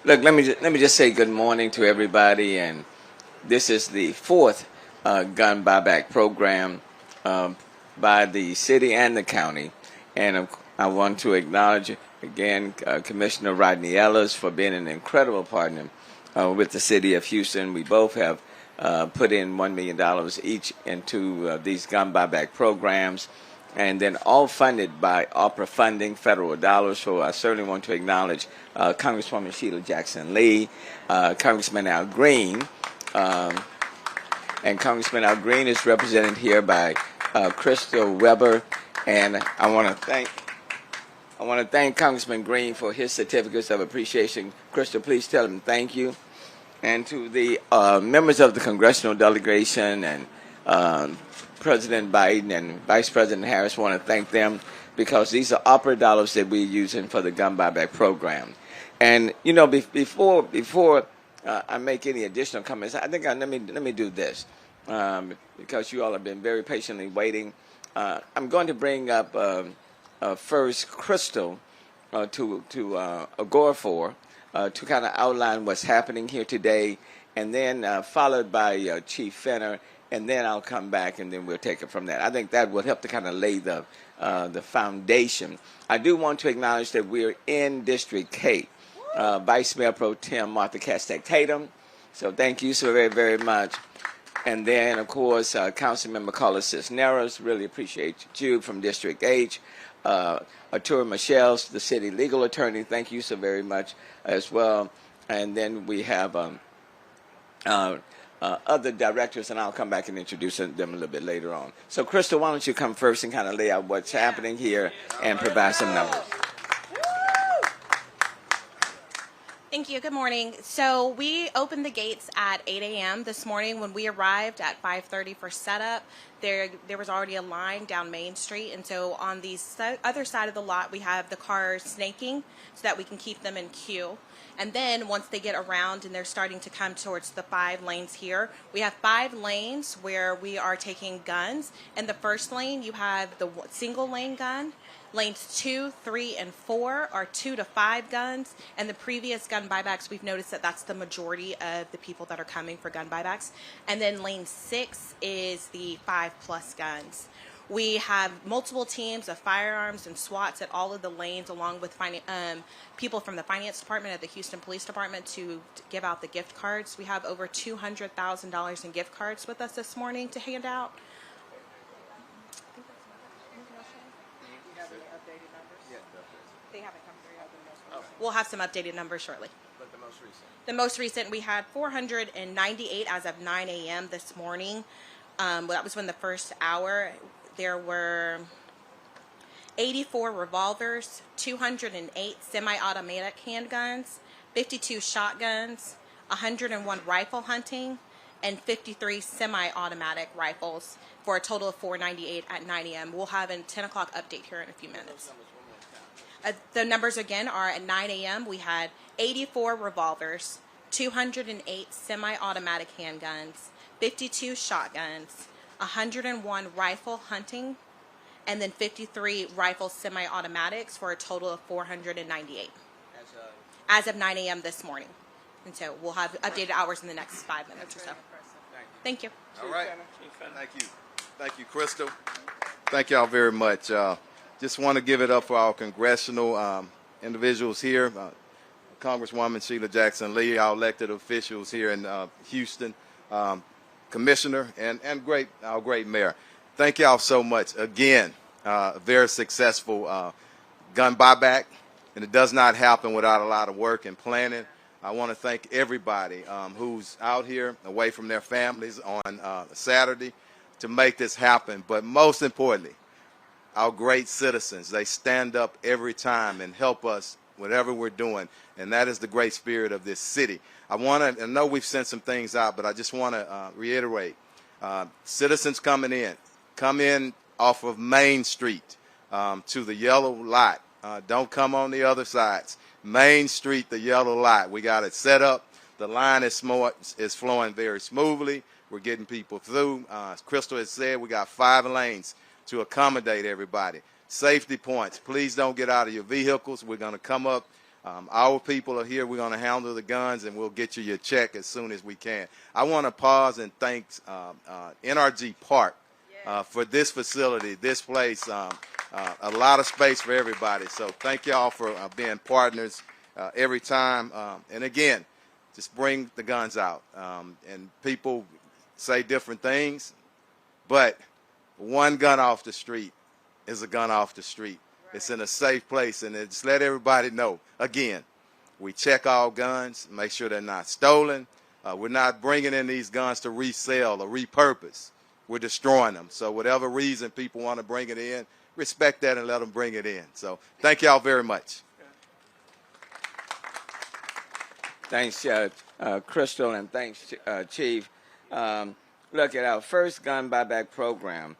Look, let me just say good morning to everybody, and this is the fourth gun buyback program um, by the city and the county, and I want to acknowledge again Commissioner Rodney Ellis for being an incredible partner with the city of Houston. We both have put in $1 million each into these gun buyback programs, and then all funded by opera funding, federal dollars. So I certainly want to acknowledge Congresswoman Sheila Jackson Lee, Congressman Al Green, um, and Congressman Al Green is represented here by Crystal Weber, and I want to thank Congressman Green for his certificates of appreciation. Crystal, please tell him thank you. And to the members of the congressional delegation and President Biden and Vice President Harris, want to thank them because these are opera dollars that we're using for the gun buyback program. And you know, before I make any additional comments, I think let me do this because you all have been very patiently waiting. I'm going to bring up first Crystal to Agora to kind of outline what's happening here today, and then followed by Chief Fenner, and then I'll come back, and then we'll take it from that. I think that will help to kind of lay the foundation. I do want to acknowledge that we're in District K. Vice Mayor Pro Tem Martha Castek Tatum, so thank you so very, very much. And then, of course, Councilmember Carla Cisneros, really appreciate you from District H. Arturo Michelle, the city legal attorney, thank you so very much as well. And then we have other directors, and I'll come back and introduce them a little bit later on. So, Crystal, why don't you come first and kind of lay out what's happening here and provide some numbers. Thank you. Good morning. So we opened the gates at 8 a.m. this morning. When we arrived at 5:30 for setup, there was already a line down Main Street. And so on the other side of the lot, we have the cars snaking so that we can keep them in queue. And then once they get around and they're starting to come towards the 5 lanes here, we have 5 lanes where we are taking guns. In the first lane, you have the single lane gun. Lanes 2, 3, and 4 are 2 to 5 guns, and the previous gun buybacks, we've noticed that that's the majority of the people that are coming for gun buybacks. And then lane 6 is the 5+ guns. We have multiple teams of firearms and SWATs at all of the lanes, along with people from the finance department at the Houston Police Department to give out the gift cards. We have over $200,000 in gift cards with us this morning to hand out. They haven't come through yet. We'll have some updated numbers shortly. But the most recent? The most recent, we had 498 as of 9 a.m. this morning. That was when the first hour. There were 84 revolvers, 208 semi-automatic handguns, 52 shotguns, 101 rifle hunting, and 53 semi-automatic rifles for a total of 498 at 9 a.m. We'll have a 10 o'clock update here in a few minutes. The numbers again are at 9 a.m. we had 84 revolvers, 208 semi-automatic handguns, 52 shotguns, 101 rifle hunting, and then 53 rifle semi-automatics for a total of 498 as of 9 a.m. this morning. And so we'll have updated hours in the next 5 minutes or so. Thank you. All right. Thank you. Thank you, Crystal. Thank y'all very much. Just want to give it up for our congressional individuals here, Congresswoman Sheila Jackson Lee, our elected officials here in Houston, Commissioner, and our great mayor. Thank y'all so much. Again, a very successful gun buyback, and it does not happen without a lot of work and planning. I want to thank everybody who's out here away from their families on Saturday to make this happen. But most importantly, our great citizens. They stand up every time and help us whatever we're doing, and that is the great spirit of this city. I know we've sent some things out, but I just want to reiterate, citizens come in off of Main Street to the yellow lot. Don't come on the other sides. Main Street, the yellow lot. We got it set up. The line is flowing very smoothly. We're getting people through. As Crystal has said, we got 5 lanes to accommodate everybody. Safety points. Please don't get out of your vehicles. We're going to come up Our people are here. We're going to handle the guns, and we'll get you your check as soon as we can. I want to pause and thank NRG Park for this facility, this place, a lot of space for everybody. So thank y'all for being partners every time. And again, just bring the guns out. And people say different things, but one gun off the street is a gun off the street. Right. It's in a safe place, and just let everybody know. Again, we check all guns, make sure they're not stolen. We're not bringing in these guns to resell or repurpose. We're destroying them. So whatever reason people want to bring it in, respect that and let them bring it in. So thank y'all very much. Thanks, Crystal, and thanks, Chief. Look, at our first gun buyback program,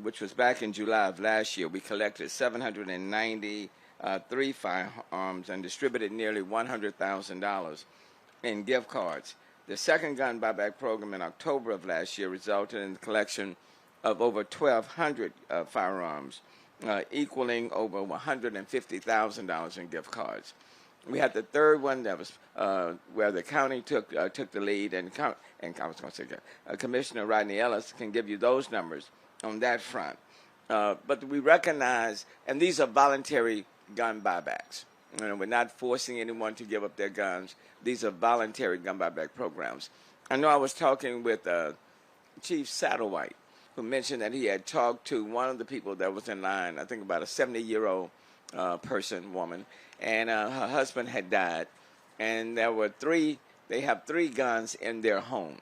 which was back in July of last year, we collected 793 firearms and distributed nearly $100,000 in gift cards. The second gun buyback program in October of last year resulted in the collection of over 1,200 firearms, equaling over $150,000 in gift cards. We had the third one that was where the county took the lead, and I was going to say Commissioner Rodney Ellis can give you those numbers on that front. But we recognize, and these are voluntary gun buybacks. You know, we're not forcing anyone to give up their guns. These are voluntary gun buyback programs. I know I was talking with Chief Satterwhite, who mentioned that he had talked to one of the people that was in line, I think about a 70-year-old woman, and her husband had died. And there were they have 3 guns in their home.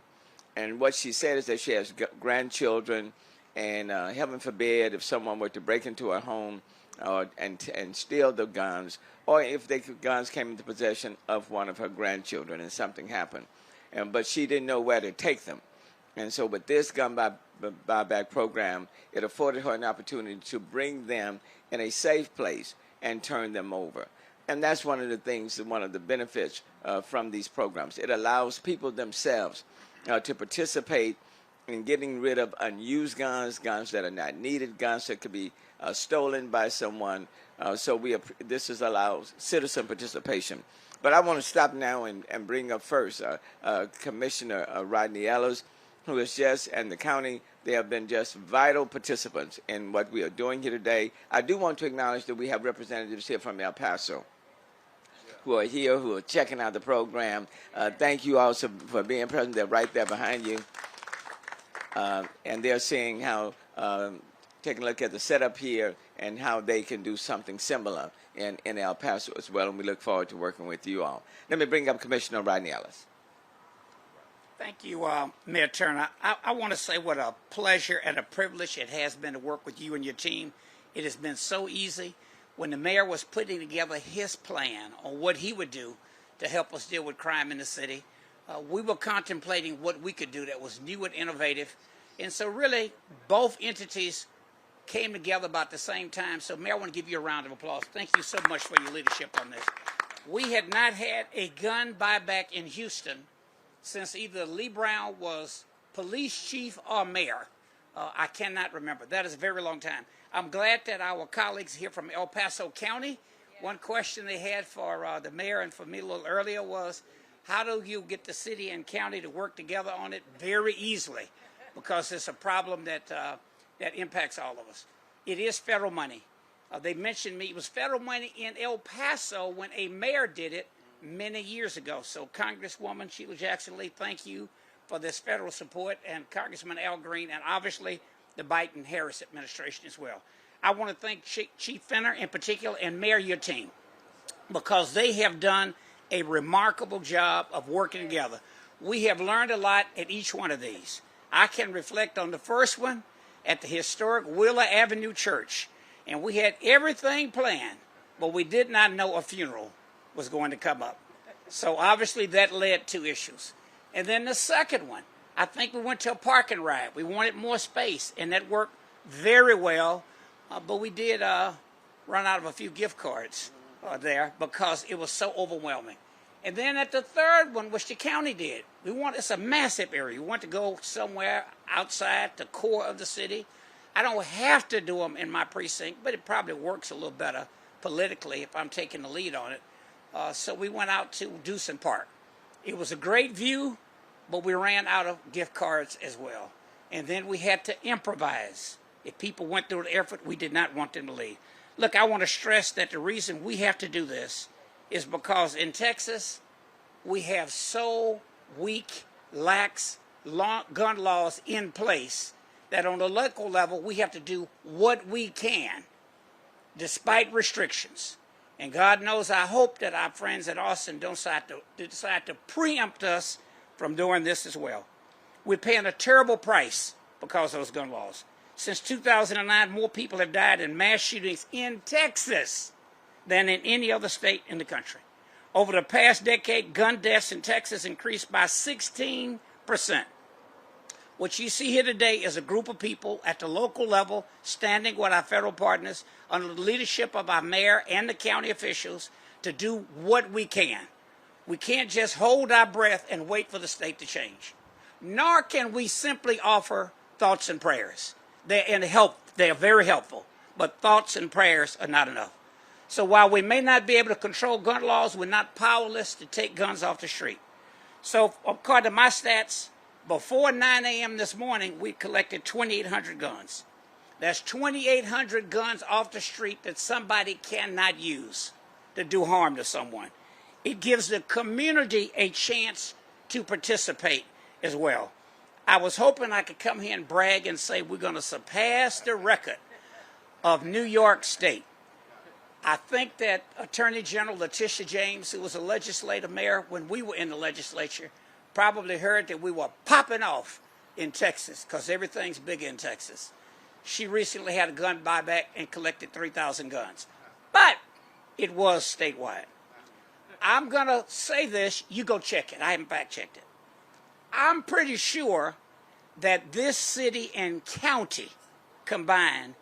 And what she said is that she has grandchildren, and heaven forbid if someone were to break into her home and steal the guns, or if the guns came into possession of one of her grandchildren and something happened. But she didn't know where to take them. And so with this gun buyback program, it afforded her an opportunity to bring them in a safe place and turn them over. And that's one of the things, one of the benefits from these programs. It allows people themselves to participate in getting rid of unused guns, guns that are not needed, guns that could be stolen by someone. So this is allows citizen participation. But I want to stop now and bring up first Commissioner Rodney Ellis, who is and the county, they have been just vital participants in what we are doing here today. I do want to acknowledge that we have representatives here from El Paso who are here, who are checking out the program. Thank you also for being present. They're right there behind you. And they're seeing how, taking a look at the setup here and how they can do something similar in El Paso as well. And we look forward to working with you all. Let me bring up Commissioner Rodney Ellis. Thank you, Mayor Turner. I want to say what a pleasure and a privilege it has been to work with you and your team. It has been so easy. When the mayor was putting together his plan on what he would do to help us deal with crime in the city, we were contemplating what we could do that was new and innovative. And so really, both entities came together about the same time. So, Mayor, I want to give you a round of applause. Thank you so much for your leadership on this. We had not had a gun buyback in Houston since either Lee Brown was police chief or mayor. I cannot remember. That is a very long time. I'm glad that our colleagues here from El Paso County, one question they had for the mayor and for me a little earlier was, how do you get the city and county to work together on it? Very easily, because it's a problem that impacts all of us. It is federal money. They mentioned me. It was federal money in El Paso when a mayor did it many years ago. So Congresswoman Sheila Jackson Lee, thank you for this federal support, and Congressman Al Green, and obviously the Biden-Harris administration as well. I want to thank Chief Fenner in particular and Mayor, your team, because they have done a remarkable job of working together. We have learned a lot at each one of these. I can reflect on the first one at the historic Wheeler Avenue Church, and we had everything planned, but we did not know a funeral was going to come up. So obviously that led to issues. And then the second one, I think we went to a parking ride. We wanted more space, and that worked very well, but we did run out of a few gift cards there because it was so overwhelming. And then at the third one, which the county did, it's a massive area. We want to go somewhere outside the core of the city. I don't have to do them in my precinct, but it probably works a little better politically if I'm taking the lead on it. So we went out to Dewson Park. It was a great view, but we ran out of gift cards as well. And then we had to improvise. If people went through the effort, we did not want them to leave. Look, I want to stress that the reason we have to do this is because in Texas, we have so weak, lax gun laws in place that on the local level, we have to do what we can, despite restrictions. And God knows, I hope that our friends at Austin don't decide to preempt us from doing this as well. We're paying a terrible price because of those gun laws. Since 2009, more people have died in mass shootings in Texas than in any other state in the country. Over the past decade, gun deaths in Texas increased by 16%. What you see here today is a group of people at the local level standing with our federal partners under the leadership of our mayor and the county officials to do what we can. We can't just hold our breath and wait for the state to change. Nor can we simply offer thoughts and prayers. They are very helpful, but thoughts and prayers are not enough. So while we may not be able to control gun laws, we're not powerless to take guns off the street. So according to my stats, before 9 a.m. this morning, we collected 2,800 guns. That's 2,800 guns off the street that somebody cannot use to do harm to someone. It gives the community a chance to participate as well. I was hoping I could come here and brag and say we're going to surpass the record of New York State. I think that Attorney General Letitia James, who was a legislative mayor when we were in the legislature, probably heard that we were popping off in Texas because everything's big in Texas. She recently had a gun buyback and collected 3,000 guns. But it was statewide. I'm going to say this. You go check it. I haven't fact-checked it. I'm pretty sure that this city and county combined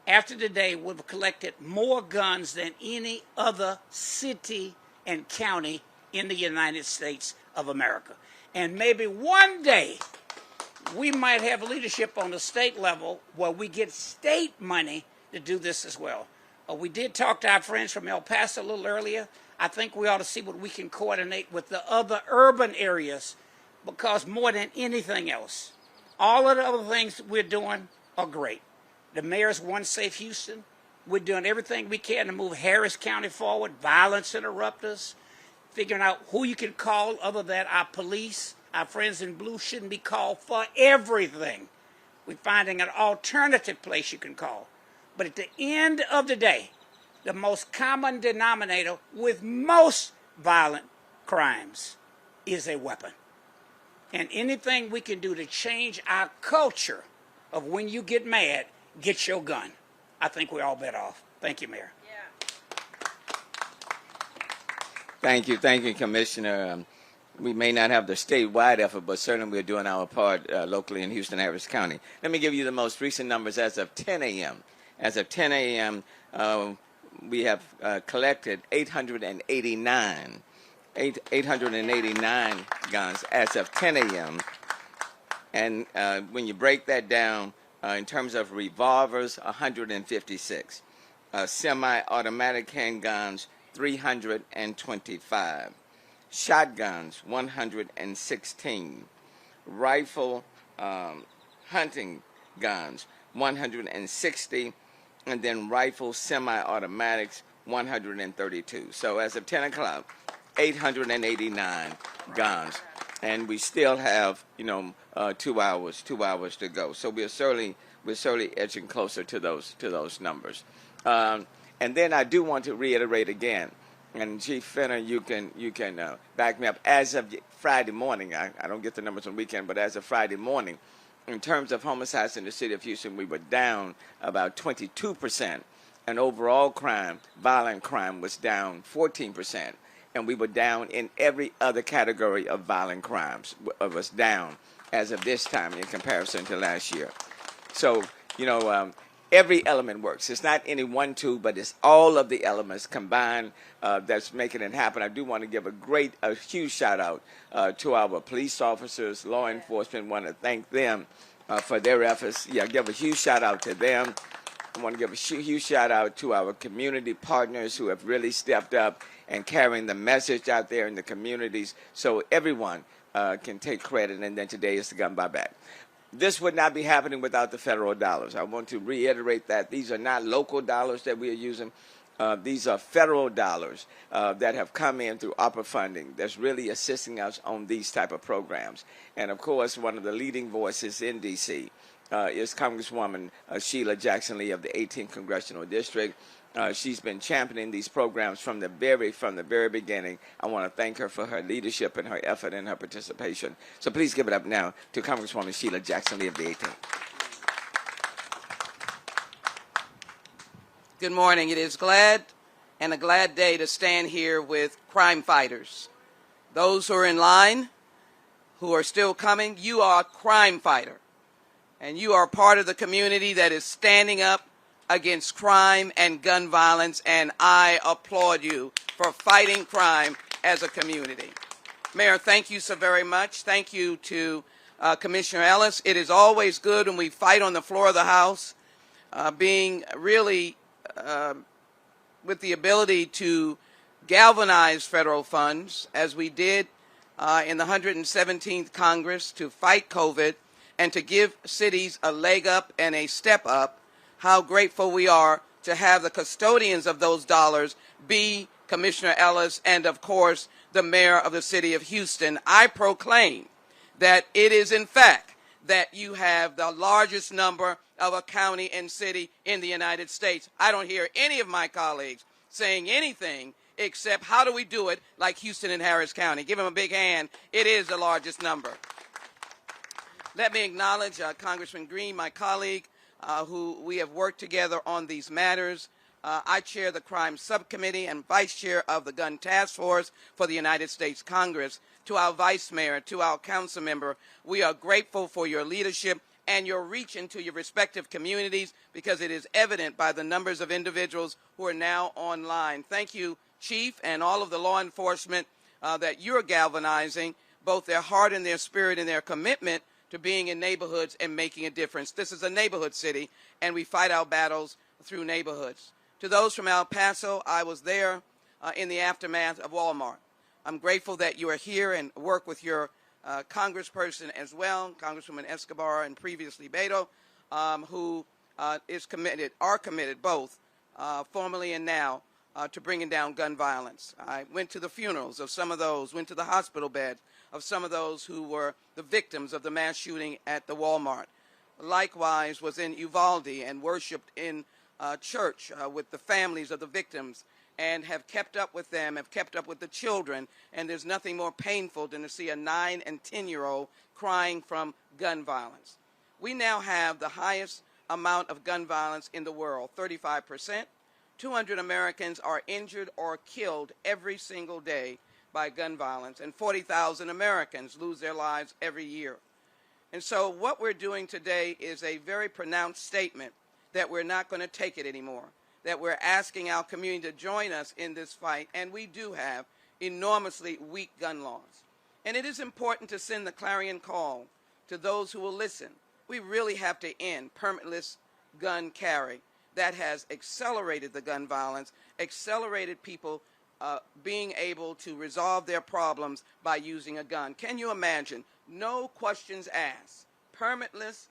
after today would have collected more guns than any other city and county in the United States of America. And maybe one day we might have leadership on the state level where we get state money to do this as well. We did talk to our friends from El Paso a little earlier. I think we ought to see what we can coordinate with the other urban areas, because more than anything else, all of the other things we're doing are great. The mayor's One Safe Houston. We're doing everything we can to move Harris County forward, violence interrupters, figuring out who you can call other than our police. Our friends in blue shouldn't be called for everything. We're finding an alternative place you can call. But at the end of the day, the most common denominator with most violent crimes is a weapon. And anything we can do to change our culture of when you get mad, get your gun, I think we're all better off. Thank you, Mayor. Thank you, Commissioner. We may not have the statewide effort, but certainly we're doing our part locally in Houston-Harris County. Let me give you the most recent numbers as of 10 a.m. As of 10 a.m., we have collected 889 guns as of 10 a.m. And when you break that down in terms of revolvers, 156, semi-automatic handguns, 325, shotguns, 116, rifle hunting guns, 160, and then rifle semi-automatics, 132. So as of 10 o'clock, 889 guns, and we still have 2 hours to go. So we're certainly edging closer to those numbers. And then I do want to reiterate again, and Chief Fenner, you can back me up. As of Friday morning, I don't get the numbers on the weekend, but as of Friday morning, in terms of homicides in the city of Houston, we were down about 22%, and overall crime, violent crime, was down 14%. And we were down in every other category of violent crimes. It was down as of this time in comparison to last year. So, every element works. It's not any one tool, but it's all of the elements combined that's making it happen. I do want to give a huge shout out to our police officers, law enforcement. Want to thank them for their efforts. Give a huge shout out to them. I want to give a huge shout out to our community partners who have really stepped up and carrying the message out there in the communities so everyone can take credit. And then today is the gun buyback. This would not be happening without the federal dollars. I want to reiterate that these are not local dollars that we are using. These are federal dollars that have come in through ARPA funding that's really assisting us on these type of programs. And of course, one of the leading voices in D.C. Is Congresswoman Sheila Jackson Lee of the 18th Congressional District. She's been championing these programs from the very beginning. I want to thank her for her leadership and her effort and her participation. So please give it up now to Congresswoman Sheila Jackson Lee of the 18th. Good morning. It is a glad day to stand here with crime fighters. Those who are in line, who are still coming, you are a crime fighter. And you are part of the community that is standing up against crime and gun violence, and I applaud you for fighting crime as a community. Mayor, thank you so very much. Thank you to Commissioner Ellis. It is always good when we fight on the floor of the House, being really with the ability to galvanize federal funds, as we did in the 117th Congress to fight COVID and to give cities a leg up and a step up. How grateful we are to have the custodians of those dollars be Commissioner Ellis and, of course, the mayor of the city of Houston. I proclaim that it is, in fact, that you have the largest number of a county and city in the United States. I don't hear any of my colleagues saying anything except how do we do it like Houston and Harris County. Give them a big hand. It is the largest number. Let me acknowledge Congressman Green, my colleague, who we have worked together on these matters. I chair the Crime Subcommittee and Vice Chair of the Gun Task Force for the United States Congress. To our Vice Mayor, to our Council Member, we are grateful for your leadership and your reach into your respective communities, because it is evident by the numbers of individuals who are now online. Thank you, Chief, and all of the law enforcement that you're galvanizing, both their heart and their spirit and their commitment to being in neighborhoods and making a difference. This is a neighborhood city, and we fight our battles through neighborhoods. To those from El Paso, I was there in the aftermath of Walmart. I'm grateful that you are here and work with your congressperson as well, Congresswoman Escobar and previously Beto, who are committed both formerly and now to bringing down gun violence. I went to the funerals of some of those, went to the hospital beds of some of those who were the victims of the mass shooting at the Walmart. Likewise, was in Uvalde and worshiped in church with the families of the victims, and have kept up with them, have kept up with the children, and there's nothing more painful than to see a 9 and 10-year-old crying from gun violence. We now have the highest amount of gun violence in the world, 35%. 200 Americans are injured or killed every single day by gun violence, and 40,000 Americans lose their lives every year. And so what we're doing today is a very pronounced statement that we're not going to take it anymore, that we're asking our community to join us in this fight, and we do have enormously weak gun laws. And it is important to send the clarion call to those who will listen. We really have to end permitless gun carry. That has accelerated the gun violence, accelerated people being able to resolve their problems by using a gun. Can you imagine? No questions asked. Permitless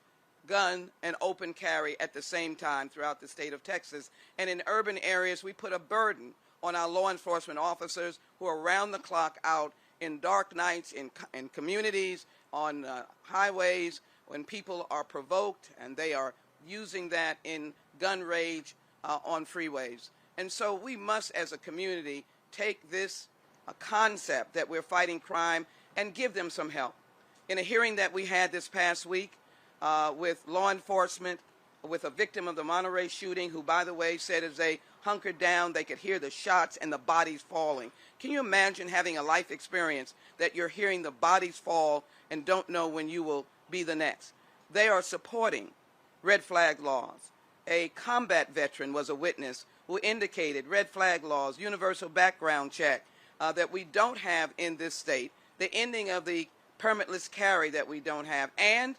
gun and open carry at the same time throughout the state of Texas. And in urban areas, we put a burden on our law enforcement officers who are round the clock out in dark nights, in communities, on highways, when people are provoked and they are using that in gun rage on freeways. And so we must, as a community, take this concept that we're fighting crime and give them some help. In a hearing that we had this past week with law enforcement, with a victim of the Monterey shooting, who, by the way, said as they hunkered down, they could hear the shots and the bodies falling. Can you imagine having a life experience that you're hearing the bodies fall and don't know when you will be the next? They are supporting red flag laws. A combat veteran was a witness who indicated red flag laws, universal background check that we don't have in this state, the ending of the permitless carry that we don't have, and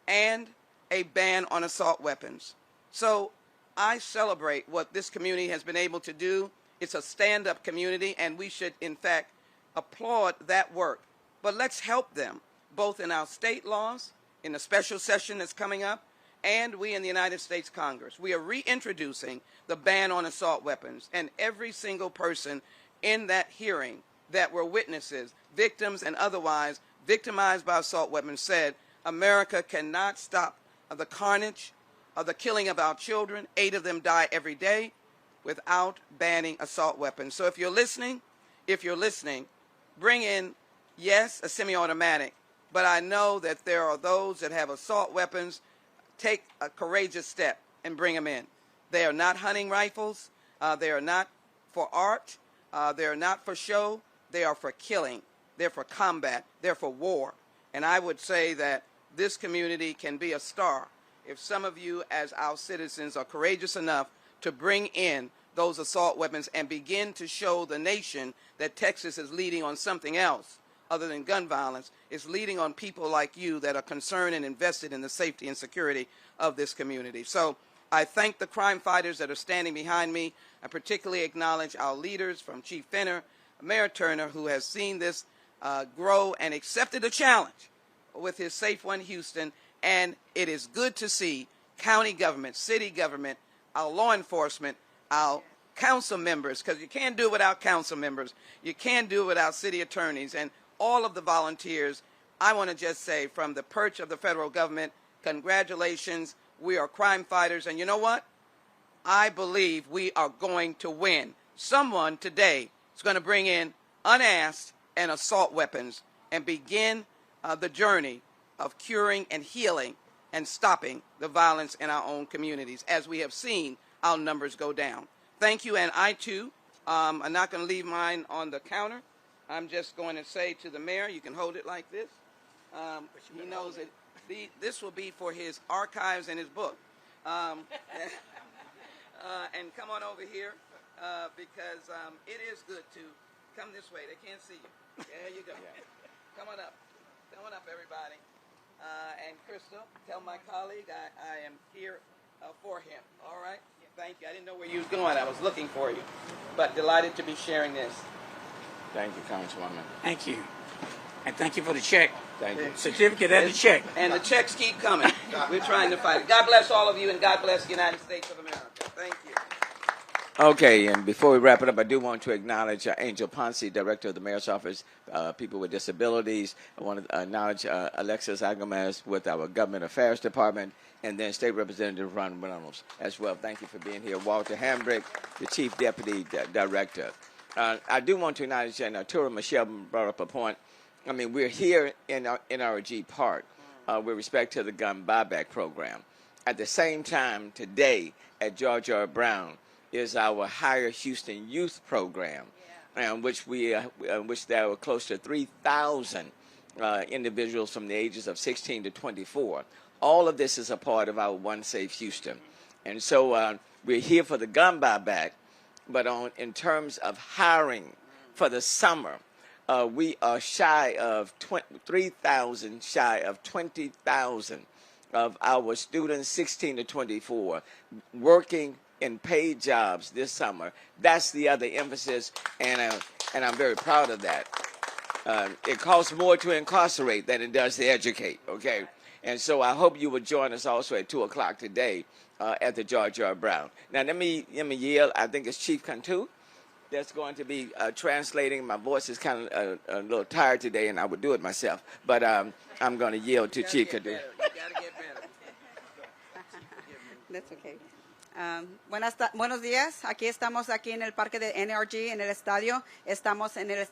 a ban on assault weapons. So I celebrate what this community has been able to do It's a stand-up community, and we should, in fact, applaud that work. But let's help them, both in our state laws, in the special session that's coming up, and we in the United States Congress. We are reintroducing the ban on assault weapons, and every single person in that hearing that were witnesses, victims and otherwise, victimized by assault weapons said, America cannot stop the carnage of the killing of our children. 8 of them die every day without banning assault weapons. So if you're listening, bring in, yes, a semi-automatic, but I know that there are those that have assault weapons. Take a courageous step and bring them in. They are not hunting rifles. They are not for art. They are not for show. They are for killing. They're for combat. They're for war. And I would say that this community can be a star if some of you as our citizens are courageous enough to bring in those assault weapons and begin to show the nation that Texas is leading on something else other than gun violence. It's leading on people like you that are concerned and invested in the safety and security of this community. So I thank the crime fighters that are standing behind me. I particularly acknowledge our leaders from Chief Fenner, Mayor Turner, who has seen this grow and accepted a challenge with his Safe One Houston. And it is good to see county government, city government, our law enforcement, our council members, because you can't do it without council members. You can't do it without city attorneys and all of the volunteers. I want to just say from the perch of the federal government, congratulations. We are crime fighters. And you know what? I believe we are going to win. Someone today is going to bring in unasked and assault weapons and begin the journey of curing and healing and stopping the violence in our own communities. As we have seen, our numbers go down. Thank you, and I too, I'm not going to leave mine on the counter. I'm just going to say to the mayor, you can hold it like this. He knows that this will be for his archives and his book. And come on over here because it is good to come this way. They can't see you. There you go. Come on up. Come on up, everybody. And Crystal, tell my colleague I am here for him. All right? Thank you. I didn't know where you was going. I was looking for you. But delighted to be sharing this. Thank you, Congresswoman. Thank you. And thank you for the check. Thank you. Certificate and the check. And the checks keep coming. We're trying to fight it. God bless all of you, and God bless the United States of America. Thank you. Okay, and before we wrap it up, I do want to acknowledge Angel Ponce, Director of the Mayor's Office, People with Disabilities. I want to acknowledge Alexis Agomez with our Government Affairs Department, and then State Representative Ron Reynolds as well. Thank you for being here. Walter Hambrick, the Chief Deputy Director. I do want to acknowledge, and Tura Michelle brought up a point. I mean, we're here in our NRG Park with respect to the gun buyback program. At the same time, today at George R. Brown is our Higher Houston Youth Program, which there were close to 3,000 individuals from the ages of 16 to 24. All of this is a part of our One Safe Houston. And so we're here for the gun buyback, but in terms of hiring for the summer, we are shy of 3,000, shy of 20,000 of our students 16 to 24 working in paid jobs this summer. That's the other emphasis, and I'm very proud of that. It costs more to incarcerate than it does to educate, okay? And so I hope you will join us also at 2 o'clock today at the George R. Brown. Now, let me yield. I think it's Chief Cantu that's going to be translating. My voice is kind of a little tired today, and I would do it myself. But I'm going to yield to Chief Cantu. You got to get better. That's okay. Buenos días. Aquí estamos aquí en el parque de NRG, en el estadio. Estamos en el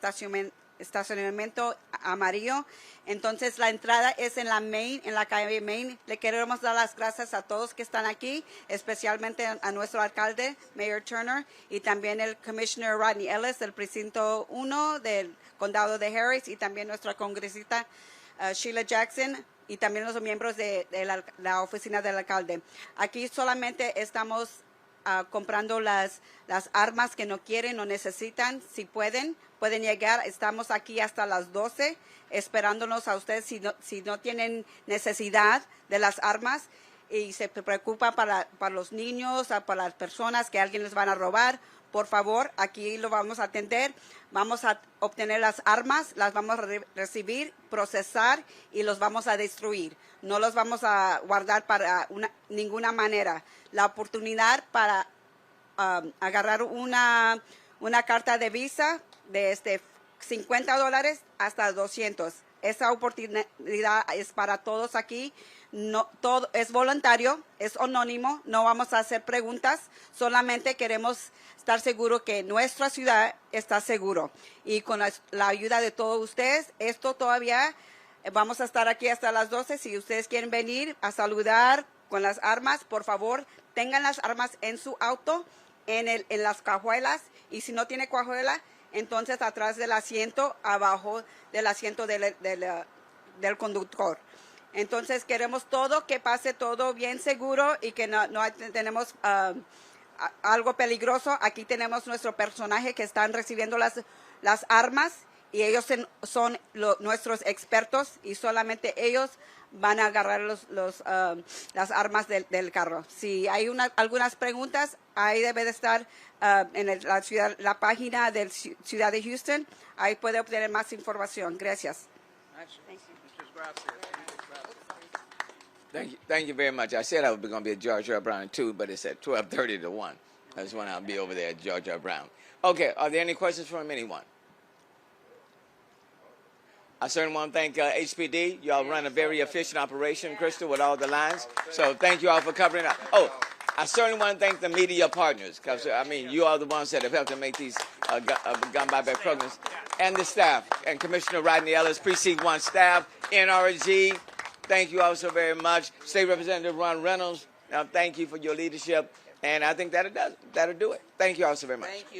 estacionamiento amarillo. Entonces la entrada es en la Main, en la calle Main. Le queremos dar las gracias a todos que están aquí, especialmente a nuestro alcalde, Mayor Turner, y también el Commissioner Rodney Ellis del precinto 1 del condado de Harris, y también nuestra congresista Sheila Jackson, y también los miembros de la oficina del alcalde. Aquí solamente estamos comprando las armas que no quieren, no necesitan. Si pueden llegar. Estamos aquí hasta las 12 esperándonos a ustedes si no tienen necesidad de las armas y se preocupan para los niños, para las personas que alguien les van a robar. por favor, aquí lo vamos a atender. Vamos a obtener las armas, las vamos a recibir, procesar y los vamos a destruir. No los vamos a guardar para ninguna manera. La oportunidad para agarrar una carta de visa de $50 hasta 200. Esa oportunidad es para todos aquí. No, todo es voluntario, es anónimo, no vamos a hacer preguntas, solamente queremos estar seguros que nuestra ciudad está seguro. Y con la ayuda de todos ustedes, esto todavía vamos a estar aquí hasta las 12. Si ustedes quieren venir a saludar con las armas, por favor, tengan las armas en su auto, en las cajuelas, y si no tiene cajuela, entonces atrás del asiento, abajo del asiento del conductor. Entonces queremos que pase todo bien seguro y que no tenemos algo peligroso. Aquí tenemos nuestro personaje que están recibiendo las armas y ellos son nuestros expertos y solamente ellos van a agarrar las armas del carro. Si hay algunas preguntas, ahí debe de estar en la página de Ciudad de Houston. Ahí puede obtener más información. Gracias. Thank you very much. I said I was going to be at George R. Brown too, but it's at 12:30 to 1. That's when I'll be over there at George R. Brown. Okay, are there any questions from anyone? I certainly want to thank HPD. Y'all run a very efficient operation, Crystal, with all the lines. So thank you all for covering up. Oh, I certainly want to thank the media partners, because, I mean, you are the ones that have helped to make these gun buyback programs. And the staff, and Commissioner Rodney Ellis, Precinct 1 staff, NRG, thank you all so very much. State Representative Ron Reynolds, thank you for your leadership. And I think that'll do it. Thank you all so very much. Thank you.